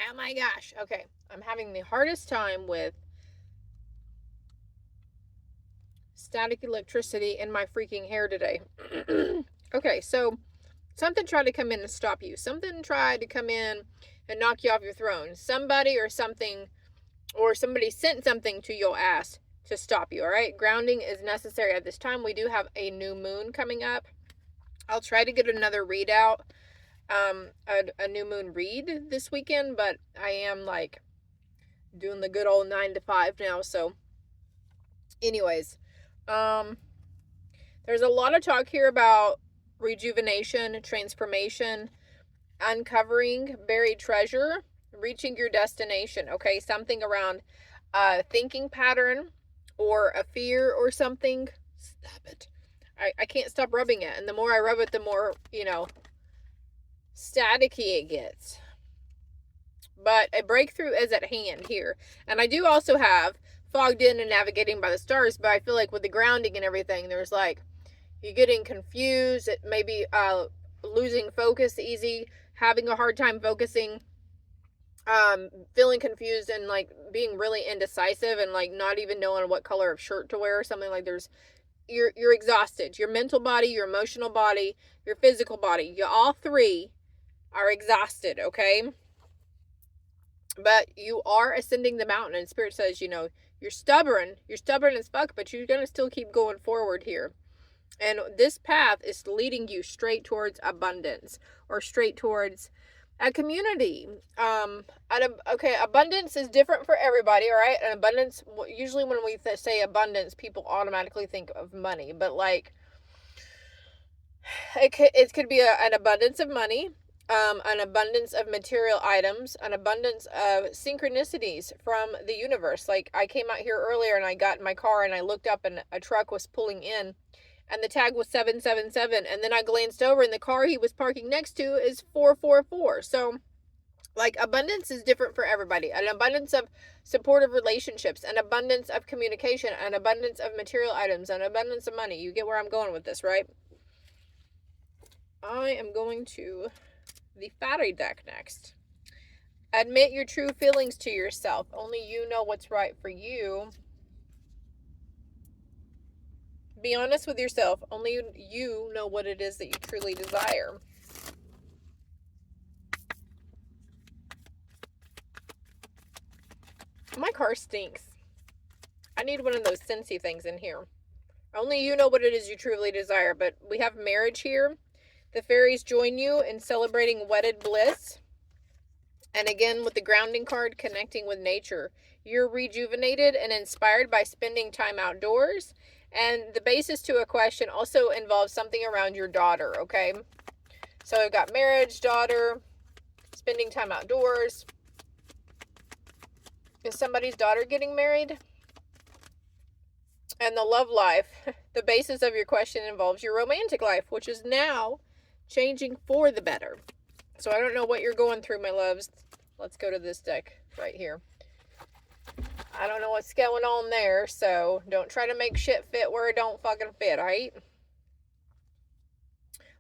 Oh my gosh. Okay. I'm having the hardest time with static electricity in my freaking hair today. Okay, so something tried to come in and stop you. Something tried to come in and knock you off your throne. Somebody or something, or somebody sent something to your ass to stop you, all right? Grounding is necessary at this time. We do have a new moon coming up. I'll try to get another readout, a new moon read this weekend, but I am like doing the good old 9 to 5 now. So, anyways, um, there's a lot of talk here about rejuvenation, transformation, uncovering buried treasure, reaching your destination. Okay, something around a thinking pattern or a fear or something. Stop it. I can't stop rubbing it. And the more I rub it, the more, staticky it gets. But a breakthrough is at hand here. And I do also have fogged in and navigating by the stars, but I feel like with the grounding and everything, there's like, you're getting confused, it may be losing focus easy, having a hard time focusing, feeling confused and like being really indecisive and like not even knowing what color of shirt to wear or something. Like you're exhausted. Your mental body, your emotional body, your physical body, you all three are exhausted, okay? But you are ascending the mountain, and Spirit says, you're stubborn as fuck, but you're gonna still keep going forward here. And this path is leading you straight towards abundance, or straight towards a community. Abundance is different for everybody, all right? And abundance, usually when we say abundance, people automatically think of money, but like, it could be an abundance of money, an abundance of material items, an abundance of synchronicities from the universe. Like, I came out here earlier and I got in my car and I looked up and a truck was pulling in and the tag was 777, and then I glanced over and the car he was parking next to is 444. So like, abundance is different for everybody. An abundance of supportive relationships, an abundance of communication, an abundance of material items, an abundance of money. You get where I'm going with this, right? I am going to the Fairy deck next. Admit your true feelings to yourself. Only you know what's right for you. Be honest with yourself. Only you know what it is that you truly desire. My car stinks. I need one of those Scentsy things in here. Only you know what it is you truly desire. But we have marriage here. The fairies join you in celebrating wedded bliss. And again, with the grounding card, connecting with nature. You're rejuvenated and inspired by spending time outdoors. And the basis to a question also involves something around your daughter, okay? So I've got marriage, daughter, spending time outdoors. Is somebody's daughter getting married? And the love life. The basis of your question involves your romantic life, which is now changing for the better. So I don't know what you're going through, my loves. Let's go to this deck right here. I don't know what's going on there, so don't try to make shit fit where it don't fucking fit, right?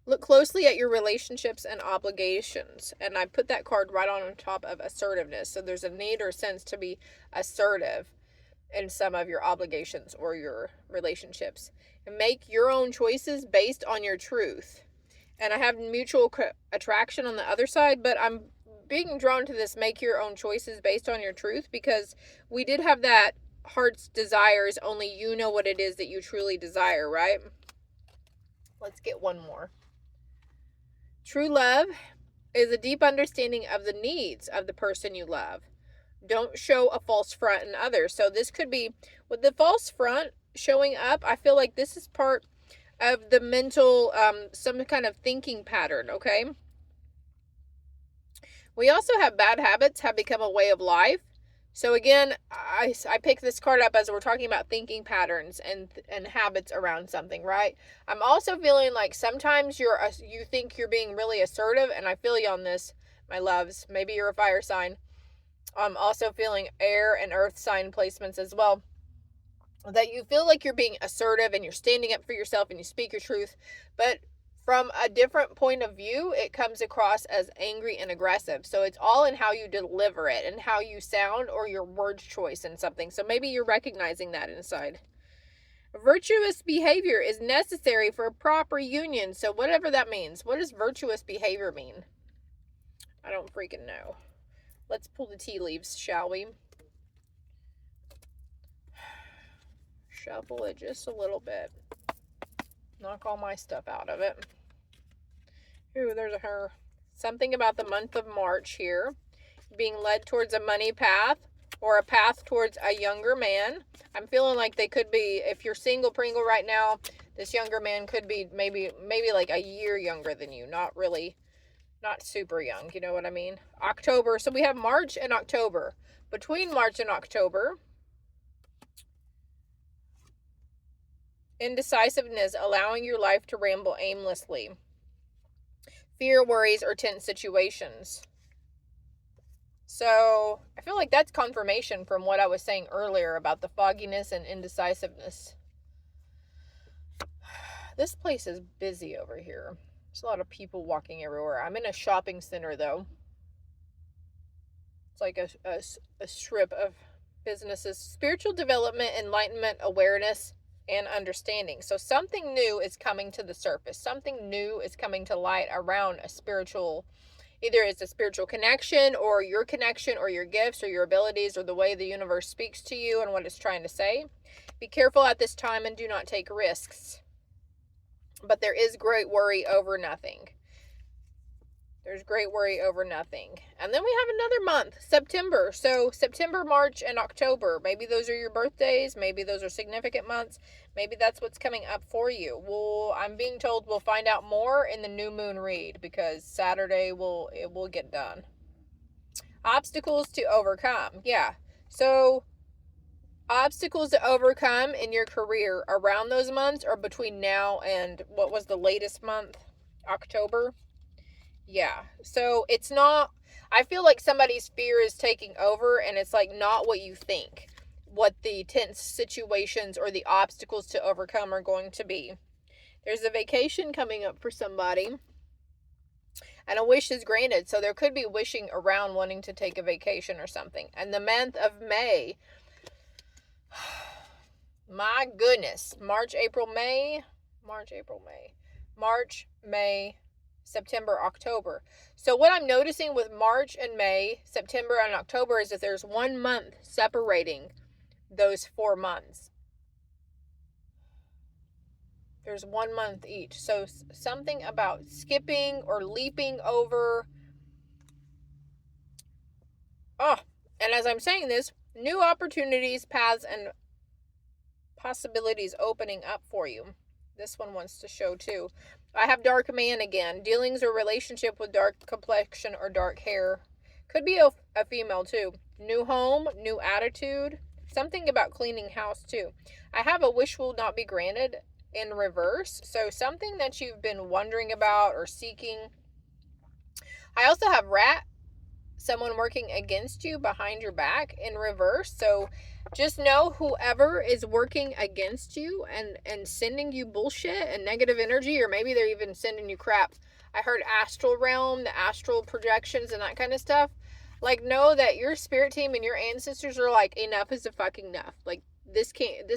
Look closely at your relationships and obligations. And I put that card right on top of assertiveness. So there's a need or sense to be assertive in some of your obligations or your relationships. And make your own choices based on your truth. And I have mutual attraction on the other side, but I'm being drawn to this make your own choices based on your truth, because we did have that heart's desires, only you know what it is that you truly desire, right? Let's get one more. True love is a deep understanding of the needs of the person you love. Don't show a false front in others. So this could be, with the false front showing up, I feel like this is part of the mental, some kind of thinking pattern, okay? We also have bad habits have become a way of life. So again, I picked this card up as we're talking about thinking patterns and habits around something, right? I'm also feeling like sometimes you think you're being really assertive, and I feel you on this, my loves. Maybe you're a fire sign. I'm also feeling air and earth sign placements as well. That you feel like you're being assertive and you're standing up for yourself and you speak your truth, but from a different point of view, it comes across as angry and aggressive. So it's all in how you deliver it and how you sound or your word choice in something. So maybe you're recognizing that inside. Virtuous behavior is necessary for a proper union. So whatever that means. What does virtuous behavior mean? I don't freaking know. Let's pull the tea leaves, shall we? Shuffle it just a little bit. Knock all my stuff out of it. Ooh, there's a her. Something about the month of March here. Being led towards a money path or a path towards a younger man. I'm feeling like they could be, if you're single Pringle right now, this younger man could be maybe like a year younger than you. Not really, not super young. You know what I mean? October. So we have March and October. Between March and October, indecisiveness, allowing your life to ramble aimlessly. Fear, worries, or tense situations. So I feel like that's confirmation from what I was saying earlier about the fogginess and indecisiveness. This place is busy over here. There's a lot of people walking everywhere. I'm in a shopping center though. It's like a strip of businesses. Spiritual development, enlightenment, awareness, and understanding. So something new is coming to the surface. Something new is coming to light around a spiritual, either it's a spiritual connection or your gifts or your abilities or the way the universe speaks to you and what it's trying to say. Be careful at this time and do not take risks. But there is great worry over nothing. There's great worry over nothing. And then we have another month, September. So September, March, and October. Maybe those are your birthdays. Maybe those are significant months. Maybe that's what's coming up for you. I'm being told we'll find out more in the new moon read because Saturday it will get done. Obstacles to overcome. Yeah. So obstacles to overcome in your career around those months or between now and what was the latest month? October. Yeah. So it's not, I feel like somebody's fear is taking over and it's like not what you think, what the tense situations or the obstacles to overcome are going to be. There's a vacation coming up for somebody and a wish is granted. So there could be wishing around wanting to take a vacation or something. And the month of May, my goodness, March, May, September, October. So what I'm noticing with March and May, September and October is that there's 1 month separating those 4 months. There's 1 month each. So something about skipping or leaping over. Oh, and as I'm saying this, new opportunities, paths, and possibilities opening up for you. This one wants to show too. I have dark man again. Dealings or relationship with dark complexion or dark hair. Could be a female too. New home, new attitude. Something about cleaning house too. I have a wish will not be granted in reverse. So something that you've been wondering about or seeking. I also have rat. Someone working against you behind your back in reverse. So just know whoever is working against you and sending you bullshit and negative energy, or maybe they're even sending you crap. I heard astral realm, the astral projections and that kind of stuff. Like, know that your spirit team and your ancestors are like, enough is a fucking enough. Like, this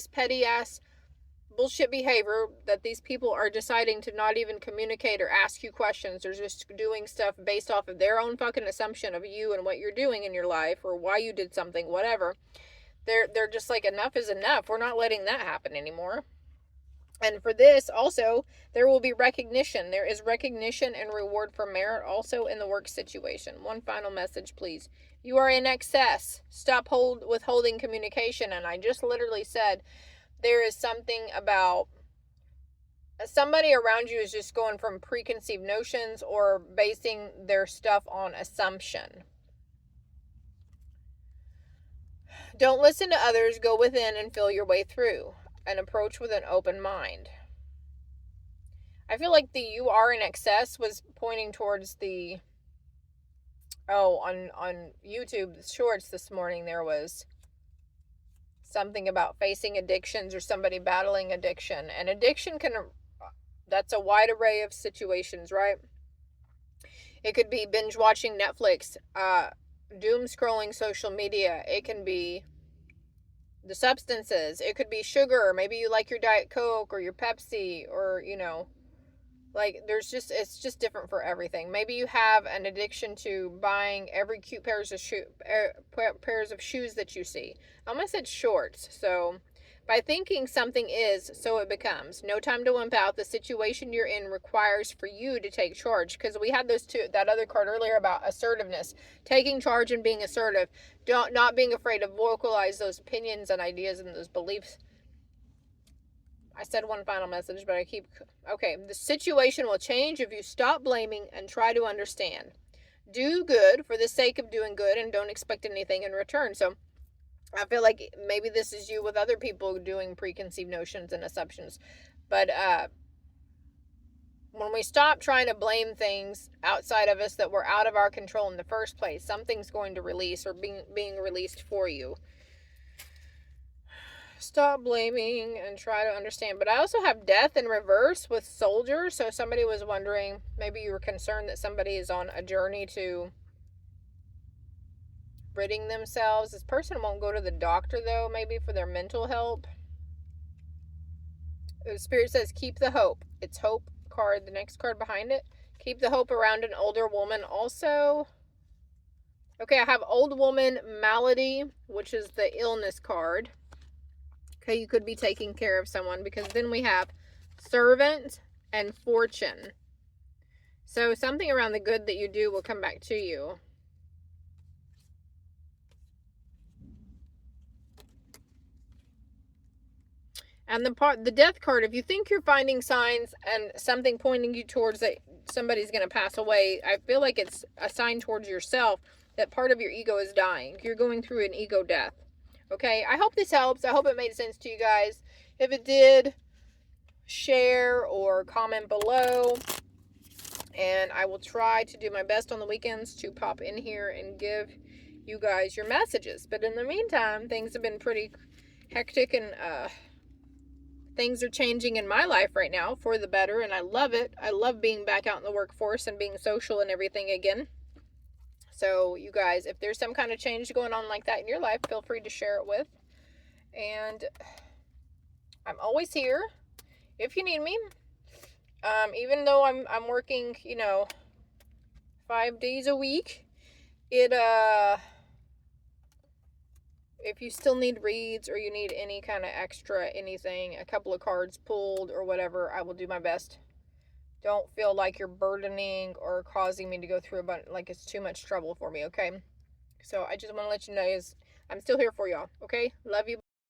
petty ass bullshit behavior that these people are deciding to not even communicate or ask you questions. They're just doing stuff based off of their own fucking assumption of you and what you're doing in your life or why you did something, whatever. They're just like, enough is enough. We're not letting that happen anymore. And for this also, there will be recognition. There is recognition and reward for merit also in the work situation. One final message, please. You are in excess. Stop withholding communication. And I just literally said, there is something about somebody around you is just going from preconceived notions or basing their stuff on assumption. Don't listen to others. Go within and feel your way through. And approach with an open mind. I feel like the you are in excess was pointing towards the, on YouTube shorts this morning there was something about facing addictions or somebody battling addiction. And addiction can That's a wide array of situations, right? It could be binge watching Netflix, doom scrolling social media. It can be the substances. It could be sugar. Maybe you like your Diet Coke or your Pepsi, or, like it's just different for everything. Maybe you have an addiction to buying every cute pairs of shoes that you see. I almost said shorts. So by thinking something is, so it becomes. No time to wimp out. The situation you're in requires for you to take charge. Because we had that other card earlier about assertiveness, taking charge and being assertive. Not being afraid to vocalize those opinions and ideas and those beliefs. I said one final message, but okay. The situation will change if you stop blaming and try to understand. Do good for the sake of doing good and don't expect anything in return. So I feel like maybe this is you with other people doing preconceived notions and assumptions. But when we stop trying to blame things outside of us that were out of our control in the first place, something's going to release or being released for you. Stop blaming and try to understand. But I also have death in reverse with soldier. So somebody was wondering, maybe you were concerned that somebody is on a journey to ridding themselves. This person won't go to the doctor though, maybe for their mental help. The Spirit says keep the hope. It's hope card, the next card behind it. Keep the hope around an older woman also. Okay, I have old woman malady, which is the illness card. Okay, you could be taking care of someone, because then we have servant and fortune. So something around the good that you do will come back to you. And the death card, if you think you're finding signs and something pointing you towards that somebody's going to pass away, I feel like it's a sign towards yourself that part of your ego is dying. You're going through an ego death. Okay, I hope this helps. I hope it made sense to you guys. If it did, share or comment below. And I will try to do my best on the weekends to pop in here and give you guys your messages. But in the meantime, things have been pretty hectic, and things are changing in my life right now for the better, and I love it. I love being back out in the workforce and being social and everything again. So you guys, if there's some kind of change going on like that in your life, feel free to share it with. And I'm always here if you need me. Even though I'm working, 5 days a week, if you still need reads or you need any kind of extra anything, a couple of cards pulled or whatever, I will do my best. Don't feel like you're burdening or causing me to go through like it's too much trouble for me, okay? So I just want to let you know I'm still here for y'all, okay? Love you.